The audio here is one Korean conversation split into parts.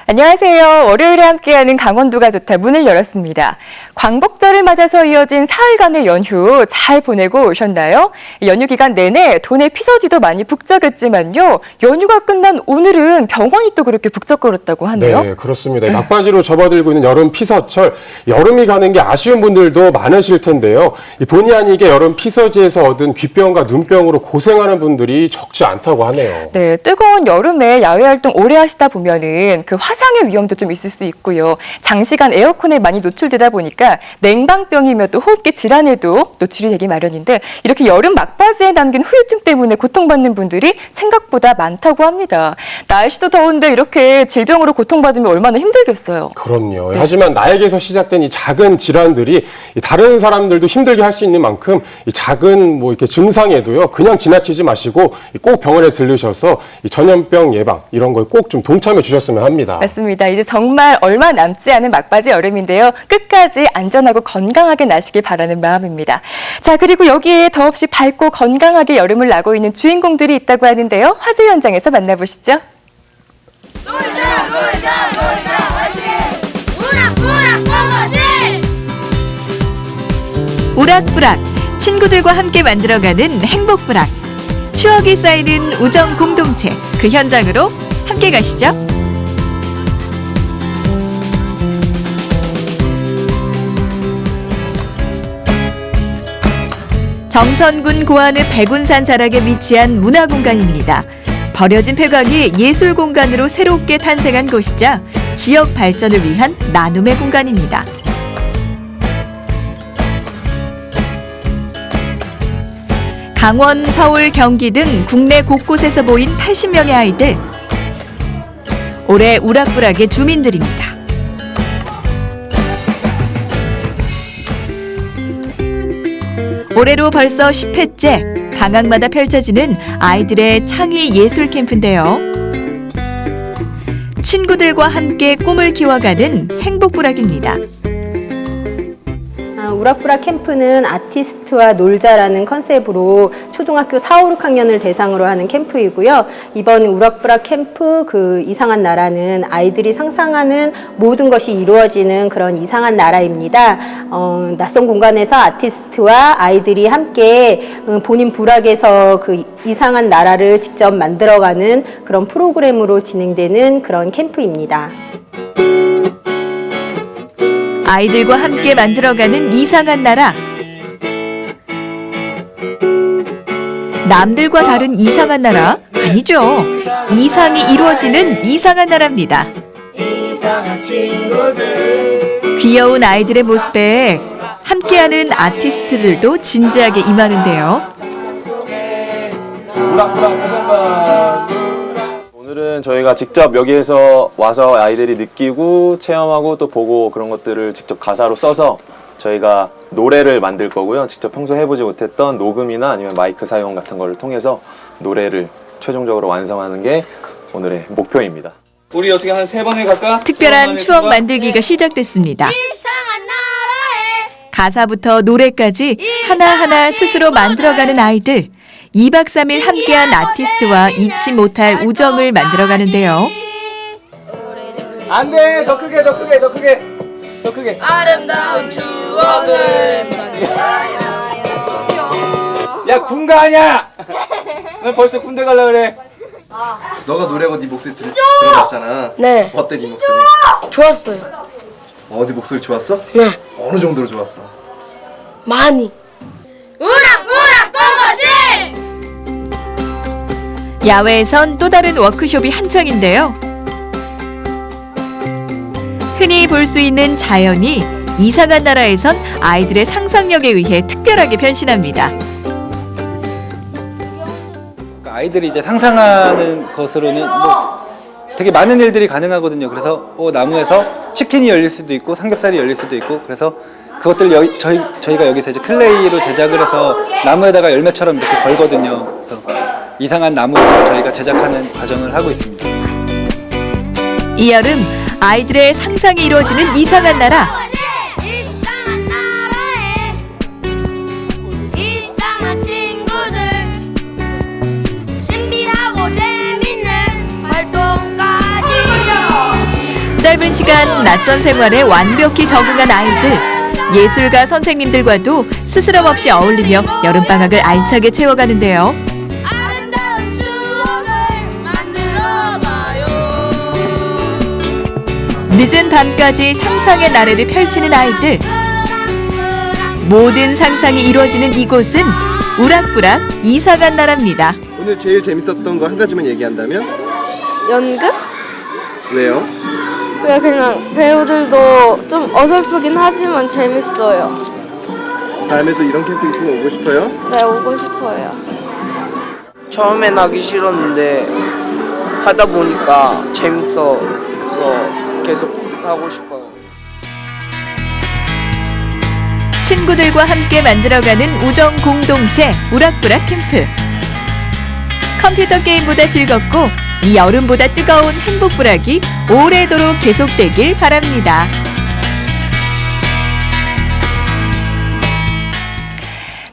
안녕하세요. 월요일에 함께하는 강원도가 좋다 문을 열었습니다. 광복절을 맞아서 이어진 사흘간의 연휴 잘 보내고 오셨나요? 연휴 기간 내내 도내 피서지도 많이 북적였지만요. 연휴가 끝난 오늘은 병원이 또 그렇게 북적거렸다고 하네요. 네, 그렇습니다. 막바지로 접어들고 있는 여름 피서철, 여름이 가는 게 아쉬운 분들도 많으실 텐데요. 본의 아니게 여름 피서지에서 얻은 귀병과 눈병으로 고생하는 분들이 적지 않다고 하네요. 네, 뜨거운 여름에 야외 활동 오래 하시다 보면은 그 화상의 위험도 좀 있을 수 있고요. 장시간 에어컨에 많이 노출되다 보니까 냉방병이며 또 호흡기 질환에도 노출이 되기 마련인데 이렇게 여름 막바지에 남긴 후유증 때문에 고통받는 분들이 생각보다 많다고 합니다. 날씨도 더운데 이렇게 질병으로 고통받으면 얼마나 힘들겠어요. 그럼요. 네. 하지만 나에게서 시작된 이 작은 질환들이 다른 사람들도 힘들게 할 수 있는 만큼 이 작은 이렇게 증상에도요, 그냥 지나치지 마시고 꼭 병원에 들르셔서 이 전염병 예방 이런 거에 꼭 좀 동참해 주셨으면 합니다. 맞습니다. 이제 정말 얼마 남지 않은 막바지 여름인데요. 끝까지 안전하고 건강하게 나시길 바라는 마음입니다. 자, 그리고 여기에 더없이 밝고 건강하게 여름을 나고 있는 주인공들이 있다고 하는데요. 화제 현장에서 만나보시죠. 놀자 화이팅! 우락부락 뽀거지! 오락부락, 친구들과 함께 만들어가는 행복부락. 추억이 쌓이는 우정 공동체, 그 현장으로 함께 가시죠. 정선군 고안의 백운산 자락에 위치한 문화공간입니다. 버려진 폐광이 예술공간으로 새롭게 탄생한 곳이자 지역 발전을 위한 나눔의 공간입니다. 강원, 서울, 경기 등 국내 곳곳에서 모인 80명의 아이들. 올해 우락부락의 주민들입니다. 올해로 벌써 10회째 방학마다 펼쳐지는 아이들의 창의 예술 캠프인데요. 친구들과 함께 꿈을 키워가는 행복부락입니다. 우락부락 캠프는 아티스트와 놀자라는 컨셉으로 초등학교 4, 5, 6학년을 대상으로 하는 캠프이고요. 이번 우락부락 캠프 그 이상한 나라는 아이들이 상상하는 모든 것이 이루어지는 그런 이상한 나라입니다. 낯선 공간에서 아티스트와 아이들이 함께 본인 부락에서 그 이상한 나라를 직접 만들어가는 그런 프로그램으로 진행되는 그런 캠프입니다. 아이들과 함께 만들어가는 이상한 나라. 남들과 다른 이상한 나라? 아니죠. 이상이 이루어지는 이상한 나라입니다. 이상한 친구들 귀여운 아이들의 모습에 함께하는 아티스트들도 진지하게 임하는데요. 오늘은 저희가 직접 여기에서 와서 아이들이 느끼고 체험하고 또 보고 그런 것들을 직접 가사로 써서 저희가 노래를 만들 거고요. 직접 평소 해보지 못했던 녹음이나 아니면 마이크 사용 같은 거를 통해서 노래를 최종적으로 완성하는 게 오늘의 목표입니다. 우리 어떻게 한 3번에 갈까? 특별한 추억 만들기가 시작됐습니다. 이상한 나라에 가사부터 노래까지 하나하나 스스로 만들어가는 아이들. 2박 3일 함께한 아티스트와 잊지 못할 우정을 만들어가는데요. 안 돼! 더 크게, 더 크게, 더 크게! 더 크게! 아름다운 추억을 만들어요. 야, 군가 아니야! 넌 벌써 군대 갈라 그래. 너가 노래하고 네 목소리 들어봤잖아. 네. 어때 네 목소리? 좋았어요. 어디 목소리 좋았어? 네. 어느 정도로 좋았어? 많이. 우락부락 뽀거지! 야외에선 또 다른 워크숍이 한창인데요. 흔히 볼 수 있는 자연이 이상한 나라에선 아이들의 상상력에 의해 특별하게 변신합니다. 아이들이 이제 상상하는 것으로는 되게 많은 일들이 가능하거든요. 그래서 나무에서 치킨이 열릴 수도 있고 삼겹살이 열릴 수도 있고 그래서 그것들 저희가 여기서 이제 클레이로 제작을 해서 나무에다가 열매처럼 이렇게 걸거든요. 그래서 이상한 나무를 저희가 제작하는 과정을 하고 있습니다. 이 여름 아이들의 상상이 이루어지는 이상한 나라. 이상한 나라에 이상한 친구들 신비하고 재밌는 활동까지 짧은 시간 낯선 생활에 완벽히 적응한 아이들. 예술가 선생님들과도 스스럼 없이 어울리며 여름방학을 알차게 채워가는데요. 아름다운 추억을 만들어봐요. 늦은 밤까지 상상의 나래를 펼치는 아이들. 모든 상상이 이루어지는 이곳은 우락부락 이상한 나라입니다. 오늘 제일 재밌었던 거 한 가지만 얘기한다면? 연극? 왜요? 그냥 배우들도 좀 어설프긴 하지만 재밌어요. 다음에도 이런 캠프 있으면 오고 싶어요? 네, 오고 싶어요. 처음엔 하기 싫었는데 하다 보니까 재밌어서 계속 하고 싶어요. 친구들과 함께 만들어가는 우정 공동체 우락부락 캠프. 컴퓨터 게임보다 즐겁고 이 여름보다 뜨거운 행복부락이 오래도록 계속되길 바랍니다.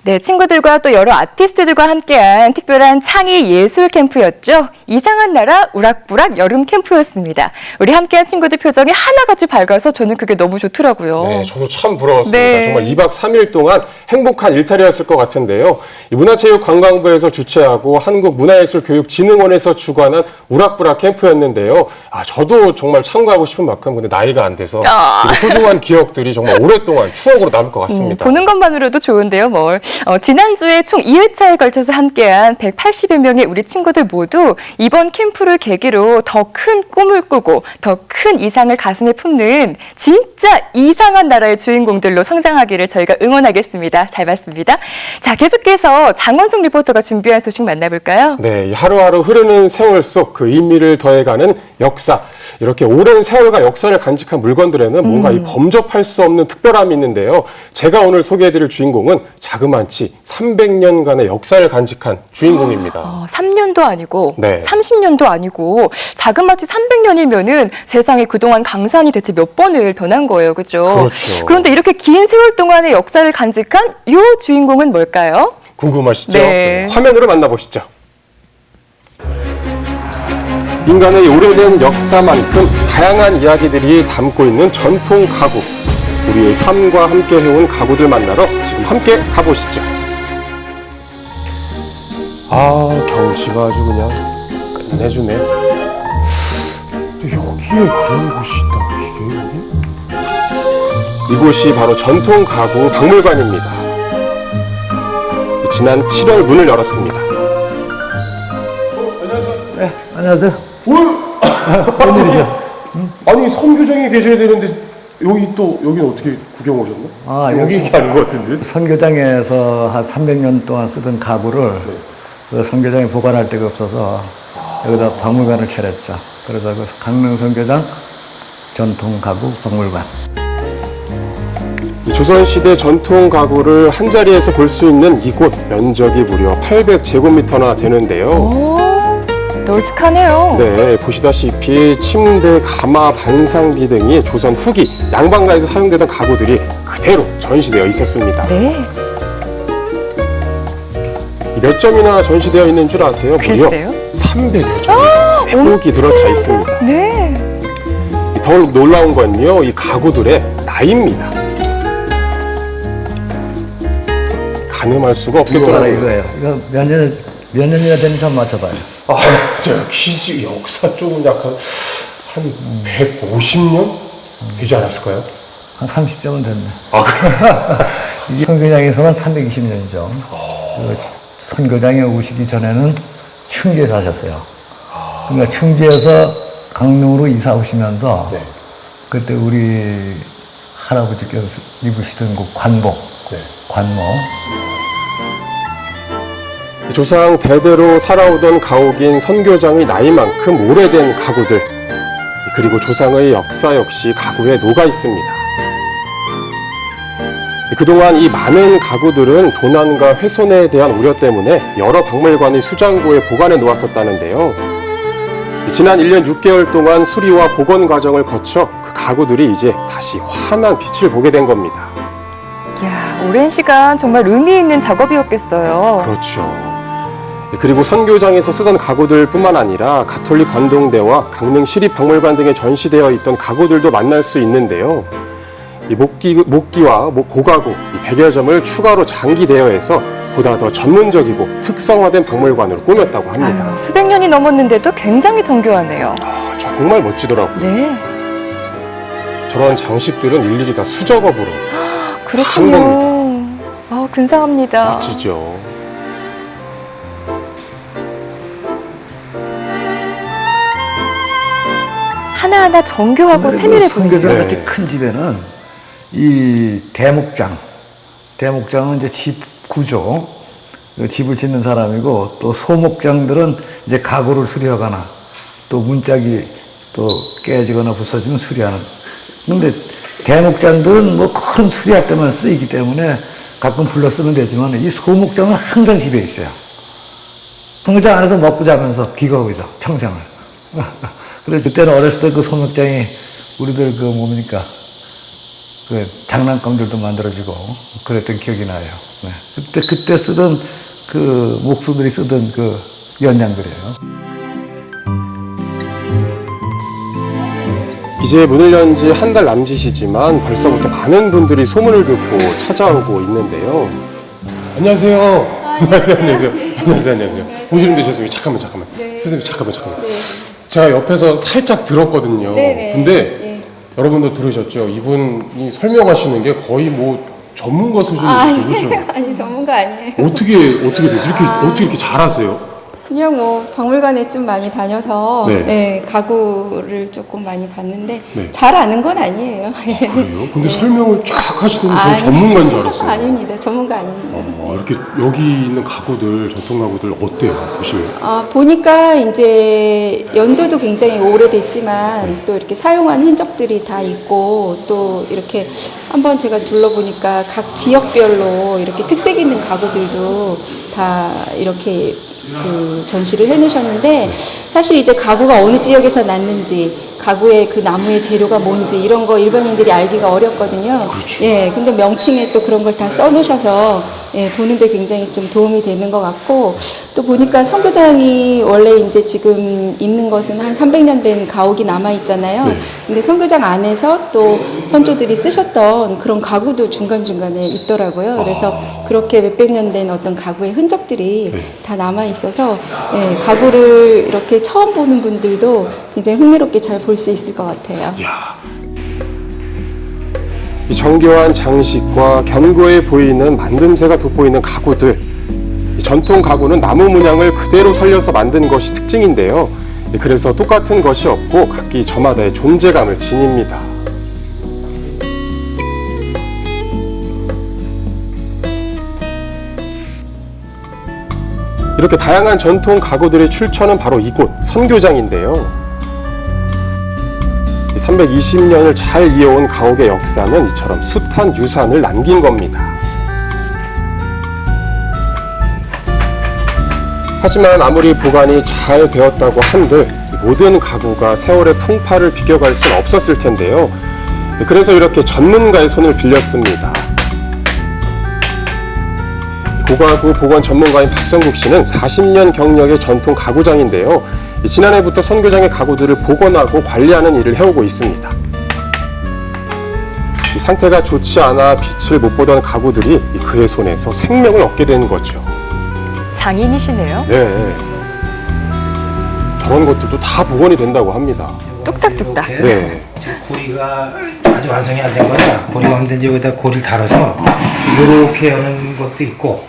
네, 친구들과 또 여러 아티스트들과 함께한 특별한 창의 예술 캠프였죠. 이상한 나라 우락부락 여름 캠프였습니다. 우리 함께한 친구들 표정이 하나같이 밝아서 저는 그게 너무 좋더라고요. 네, 저도 참 부러웠습니다. 네. 정말 2박 3일 동안 행복한 일탈이었을 것 같은데요. 이 문화체육관광부에서 주최하고 한국문화예술교육진흥원에서 주관한 우락부락 캠프였는데요. 저도 정말 참가하고 싶은 만큼 근데 나이가 안 돼서 이 소중한 기억들이 정말 오랫동안 추억으로 남을 것 같습니다. 보는 것만으로도 좋은데요, 뭘. 지난주에 총 2회차에 걸쳐서 함께한 180여 명의 우리 친구들 모두 이번 캠프를 계기로 더 큰 꿈을 꾸고 더 큰 이상을 가슴에 품는 진짜 이상한 나라의 주인공들로 성장하기를 저희가 응원하겠습니다. 잘 봤습니다. 자, 계속해서 장원숙 리포터가 준비한 소식 만나볼까요? 네, 이 하루하루 흐르는 세월 속 그 의미를 더해가는 역사. 이렇게 오랜 세월과 역사를 간직한 물건들에는 뭔가 이 범접할 수 없는 특별함이 있는데요. 제가 오늘 소개해드릴 주인공은 자그마치 300년간의 역사를 간직한 주인공입니다. 3년도 아니고 네. 30년도 아니고 자그마치 300년이면은 세상에 그동안 강산이 대체 몇 번을 변한 거예요. 그렇죠? 그렇죠. 그런데 이렇게 긴 세월 동안의 역사를 간직한 이 주인공은 뭘까요? 궁금하시죠? 네. 화면으로 만나보시죠. 인간의 오래된 역사만큼 다양한 이야기들이 담고 있는 전통 가구. 우리의 삶과 함께 해온 가구들 만나러 지금 함께 가보시죠. 경치가 아주 그냥 끝내주네. 또 여기에 그런 곳이 있다고, 이게 여기? 이곳이 바로 전통 가구 박물관입니다. 지난 7월 문을 열었습니다. 네, 안녕하세요. 웬일이죠? 아니, 선교장이 계셔야 되는데 여기는 어떻게 구경 오셨나? 여기 오신 게 아닌 것 같은데? 선교장에서 한 300년 동안 쓰던 가구를 그 선교장에 보관할 데가 없어서 여기다 박물관을 차렸죠. 그래서 그 강릉 선교장 전통 가구 박물관. 조선시대 전통 가구를 한 자리에서 볼 수 있는 이곳 면적이 무려 800제곱미터나 되는데요. 널찍하네요. 네, 보시다시피 침대, 가마, 반상비 등이 조선 후기 양반가에서 사용되던 가구들이 그대로 전시되어 있었습니다. 네. 몇 점이나 전시되어 있는 줄 아세요? 무려 글쎄요. 300여 점의 회복이 들어차 있습니다. 네. 더욱 놀라운 건요, 이 가구들의 나이입니다. 가늠할 수가 없겠더라고요. 이거예요. 이거 몇 년이나 되는지 한번 맞춰봐요. 퀴즈 역사 쪽은 약간 한 150년 되지 않았을까요? 한 30점은 됐네. 그래요? 이 선교장에서만 320년이죠. 선교장에 오시기 전에는 충주에 사셨어요. 그러니까 충주에서 강릉으로 이사 오시면서 네. 그때 우리 할아버지께서 입으시던 그 관복, 네. 관모. 조상 대대로 살아오던 가옥인 선교장의 나이만큼 오래된 가구들, 그리고 조상의 역사 역시 가구에 녹아 있습니다. 그동안 이 많은 가구들은 도난과 훼손에 대한 우려 때문에 여러 박물관의 수장고에 보관해 놓았었다는데요. 지난 1년 6개월 동안 수리와 복원 과정을 거쳐 그 가구들이 이제 다시 환한 빛을 보게 된 겁니다. 이야, 오랜 시간 정말 의미 있는 작업이었겠어요. 그렇죠. 그리고 선교장에서 쓰던 가구들뿐만 아니라 가톨릭 관동대와 강릉 시립박물관 등에 전시되어 있던 가구들도 만날 수 있는데요. 이 목기와 고가구 100여 점을 추가로 장기 대여해서 보다 더 전문적이고 특성화된 박물관으로 꾸몄다고 합니다. 아유, 수백 년이 넘었는데도 굉장히 정교하네요. 정말 멋지더라고요. 네, 저런 장식들은 일일이 다 수작업으로 한 그렇군요. 근사합니다. 멋지죠. 하나하나 정교하고 세밀해 보이네요. 선교장 같이 큰 집에는 이 대목장은 이제 집 구조, 집을 짓는 사람이고, 또 소목장들은 이제 가구를 수리하거나 또 문짝이 또 깨지거나 부서지면 수리하는. 근데 대목장들은 뭐 큰 수리할 때만 쓰이기 때문에 가끔 불러 쓰면 되지만, 이 소목장은 항상 집에 있어요. 선교장 안에서 먹고 자면서 기거하죠, 평생을. 그래서 그때는 어렸을 때 그 소목장이 우리들 그 뭡니까? 그 장난감들도 만들어지고 그랬던 기억이 나요. 네. 그때 쓰던 그 목수들이 쓰던 그 연장들이에요. 이제 문을 연 지 한 달 남짓이지만 벌써부터 많은 분들이 소문을 듣고 찾아오고 있는데요. 안녕하세요. 안녕하세요. 오시는데 죄송해요. 잠깐만. 선생님 잠깐만. 제가 옆에서 살짝 들었거든요. 근데 여러분도 들으셨죠? 이분이 설명하시는 게 거의 뭐 전문가 수준이시죠, 그렇죠? 아니 전문가 아니에요. 어떻게 돼서 어떻게 이렇게 잘하세요? 그냥 뭐 박물관에 좀 많이 다녀서 네. 네, 가구를 조금 많이 봤는데 네. 잘 아는 건 아니에요. 그래요? 근데 설명을 쫙 하시더니 저는 전문가인 줄 알았어요. 아닙니다. 전문가 아닙니다. 이렇게 여기 있는 가구들, 전통 가구들 어때요? 보시면? 보니까 이제 연도도 굉장히 오래됐지만 또 이렇게 사용한 흔적들이 다 있고 또 이렇게 한번 제가 둘러보니까 각 지역별로 이렇게 특색 있는 가구들도 다 이렇게 그 전시를 해놓으셨는데 사실 이제 가구가 어느 지역에서 났는지 가구의 그 나무의 재료가 뭔지 이런 거 일반인들이 알기가 어렵거든요. 그렇죠. 예, 근데 명칭에 또 그런 걸 다 써놓으셔서 예, 보는데 굉장히 좀 도움이 되는 것 같고 또 보니까 선교장이 원래 이제 지금 있는 것은 한 300년 된 가옥이 남아 있잖아요. 네. 근데 선교장 안에서 또 선조들이 쓰셨던 그런 가구도 중간중간에 있더라고요. 그래서 그렇게 몇백 년 된 어떤 가구의 흔적들이 다 남아 있어서 예, 가구를 이렇게 처음 보는 분들도 굉장히 흥미롭게 잘 볼 수 있을 것 같아요. 이 정교한 장식과 견고해 보이는 만듦새가 돋보이는 가구들. 이 전통 가구는 나무 문양을 그대로 살려서 만든 것이 특징인데요. 그래서 똑같은 것이 없고 각기 저마다의 존재감을 지닙니다. 이렇게 다양한 전통 가구들의 출처는 바로 이곳 선교장인데요. 320년을 잘 이어온 가옥의 역사는 이처럼 숱한 유산을 남긴 겁니다. 하지만 아무리 보관이 잘 되었다고 한들 모든 가구가 세월의 풍파를 비껴갈 수는 없었을 텐데요. 그래서 이렇게 전문가의 손을 빌렸습니다. 고가구 보건 전문가인 박성국 씨는 40년 경력의 전통 가구장인데요. 지난해부터 선교장의 가구들을 복원하고 관리하는 일을 해오고 있습니다. 이 상태가 좋지 않아 빛을 못 보던 가구들이 그의 손에서 생명을 얻게 된 거죠. 장인이시네요. 네. 저런 것들도 다 복원이 된다고 합니다. 뚝딱뚝딱. 네. 지금 고리가 아주 완성이 안 된 거라 고리가 없는데 이제 여기다 고리를 달아서 이렇게 여는 것도 있고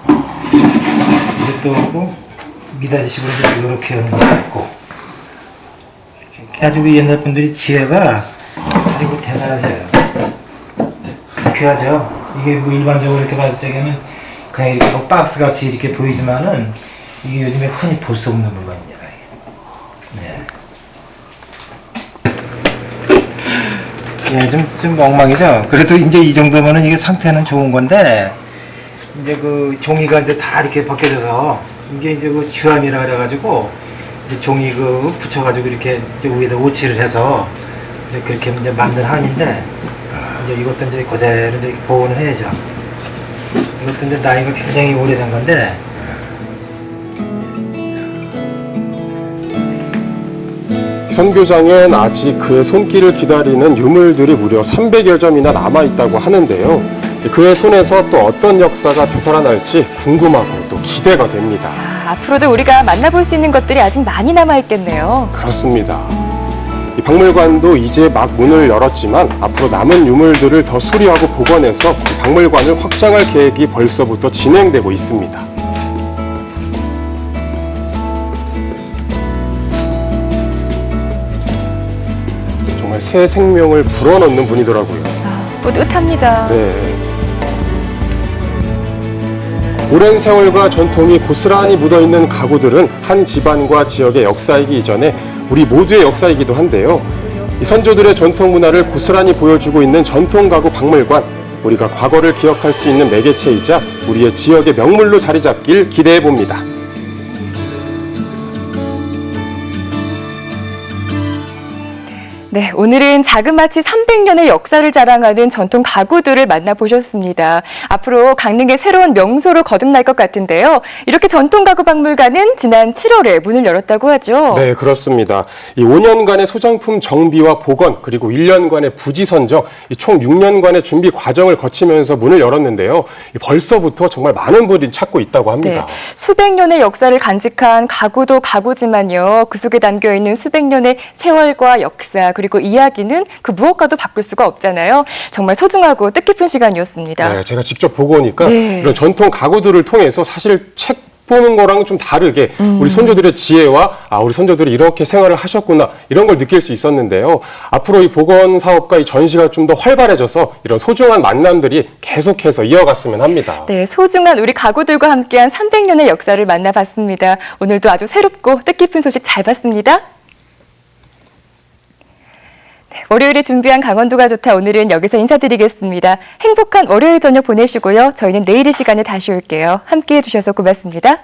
이제 또 미닫이식으로 이렇게 여는 것도 있고 아주 옛날 분들이 지혜가 아주 대단하세요. 귀하죠. 이게 뭐 일반적으로 이렇게 봤을 적에는 그냥 이렇게 뭐 박스 같이 이렇게 보이지만은 이게 요즘에 흔히 볼 수 없는 물건입니다. 네. 예, 좀 엉망이죠. 그래도 이제 이 정도면은 이게 상태는 좋은 건데 이제 그 종이가 이제 다 이렇게 벗겨져서 이게 이제 그 주암이라 그래가지고 이제 종이 그 붙여가지고 이렇게 이제 위에다 오치를 해서 이제 그렇게 이제 만든 함인데 이제 이것도 이제 그대로 이제 보온을 해야죠. 이것도 이제 나이가 굉장히 오래된 건데 선교장엔 아직 그의 손길을 기다리는 유물들이 무려 300여 점이나 남아있다고 하는데요. 그의 손에서 또 어떤 역사가 되살아날지 궁금하고 또 기대가 됩니다. 앞으로도 우리가 만나볼 수 있는 것들이 아직 많이 남아있겠네요. 그렇습니다. 이 박물관도 이제 막 문을 열었지만 앞으로 남은 유물들을 더 수리하고 복원해서 이 박물관을 확장할 계획이 벌써부터 진행되고 있습니다. 정말 새 생명을 불어넣는 분이더라고요. 뿌듯합니다. 네. 오랜 세월과 전통이 고스란히 묻어있는 가구들은 한 집안과 지역의 역사이기 이전에 우리 모두의 역사이기도 한데요. 이 선조들의 전통 문화를 고스란히 보여주고 있는 전통 가구 박물관, 우리가 과거를 기억할 수 있는 매개체이자 우리의 지역의 명물로 자리 잡길 기대해 봅니다. 네, 오늘은 자그마치 300년의 역사를 자랑하는 전통 가구들을 만나보셨습니다. 앞으로 강릉의 새로운 명소로 거듭날 것 같은데요. 이렇게 전통 가구 박물관은 지난 7월에 문을 열었다고 하죠. 네, 그렇습니다. 이 5년간의 소장품 정비와 복원, 그리고 1년간의 부지 선정, 총 6년간의 준비 과정을 거치면서 문을 열었는데요. 벌써부터 정말 많은 분들이 찾고 있다고 합니다. 네, 수백 년의 역사를 간직한 가구도 가구지만요. 그 속에 담겨있는 수백 년의 세월과 역사, 그리고 이야기는 그 무엇과도 바꿀 수가 없잖아요. 정말 소중하고 뜻깊은 시간이었습니다. 네, 제가 직접 보고 오니까 네. 이런 전통 가구들을 통해서 사실 책 보는 거랑 좀 다르게 우리 선조들의 지혜와 우리 선조들이 이렇게 생활을 하셨구나 이런 걸 느낄 수 있었는데요. 앞으로 이 복원 사업과 이 전시가 좀 더 활발해져서 이런 소중한 만남들이 계속해서 이어갔으면 합니다. 네, 소중한 우리 가구들과 함께한 300년의 역사를 만나봤습니다. 오늘도 아주 새롭고 뜻깊은 소식 잘 봤습니다. 월요일에 준비한 강원도가 좋다 오늘은 여기서 인사드리겠습니다. 행복한 월요일 저녁 보내시고요. 저희는 내일 이 시간에 다시 올게요. 함께해 주셔서 고맙습니다.